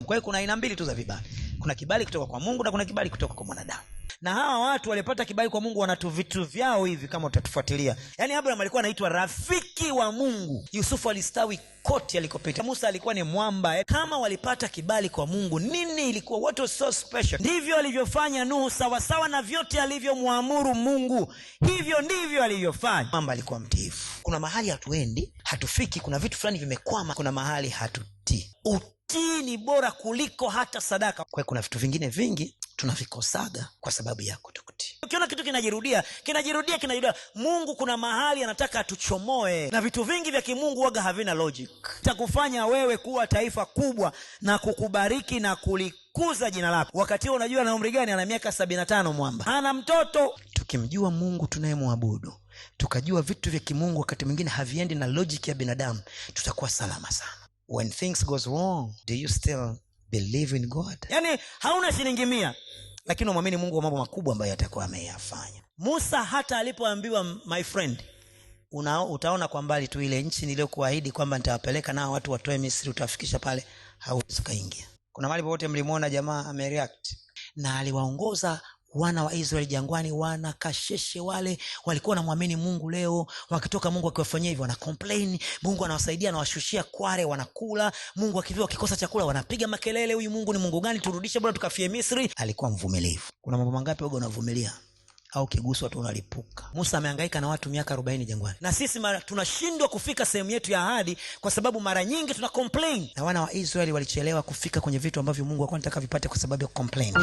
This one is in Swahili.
Kwa hiyo kuna aina mbili tu za vibali. Kuna kibali kutoka kwa Mungu na kuna kibali kutoka kwa mwanadamu. Na hawa watu walipata kibali kwa Mungu wanatu vitu vyao hivi kama utatufuatilia. Yaani Abraham alikuwa anaitwa rafiki wa Mungu. Yusufu alistawi kote alikopita. Musa alikuwa ni mwamba. Kama walipata kibali kwa Mungu, nini ilikuwa what was so special? Ndivyo alivyofanya Nuhu, sawa sawa na vyote alivyomwamuru Mungu. Hivyo ndivyo alivyofanya. Mwamba alikuwa mtiifu. Kuna mahali hatuendi, hatufiki, kuna vitu fulani vimekwama, kuna mahali hatutii. Utii ni bora kuliko hata sadaka. Kwa kuna vitu vingine vingi tunavikosaga kwa sababu ya kutokutii. Ukiona kitu kinajirudia, Mungu kuna mahali anataka atuchomoe. Na vitu vingi vya kimungu waga havina logic. Itakufanya wewe kuwa taifa kubwa na kukubariki na kulikuza jina lako. Wakati unajua na umri gani? Ana miaka 75 mwamba. Ana mtoto. Tukimjua Mungu tunayemwabudu, tukajua vitu vya kimungu wakati mwingine haviendi na logic ya binadamu, tutakuwa salama sana. When things goes wrong, do you still believe in God? Yaani hauna shilingi 100 lakini unamwamini Mungu wa mambo makubwa ambayo atakuwa ameyafanya. Musa hata alipoambiwa my friend, utaona kwa mbali tu ile nchi niliyokuahidi kwamba nitawapeleka nao watu watoe Misri, utafikisha pale, hauwezi kaingia. Kuna mahali popote mlimuona jamaa amereact? Na aliwaongoza wana wa Israeli jangwani. Wana kasheshe wale walikuwa wanamwamini Mungu. Leo wakitoka Mungu akiwafanyia hivyo wana complain, Mungu anawasaidia na washushia kware wanakula. Mungu akiviwa wakikosa chakula wanapiga makelele, huyu Mungu ni Mungu gani? Turudishe bwana tukafie Misri. Alikuwa mvumilivu. Kuna mambo mangapi wewe unavumilia au kiguswa tu unalipuka? Musa amehangaika na watu miaka 40 jangwani. Na sisi tunashindwa kufika sehemu yetu ya ahadi kwa sababu mara nyingi tuna complain. Na wana wa Israeli walichelewa kufika kwenye vitu ambavyo Mungu alikuwa anataka vipate kwa sababu ya complain.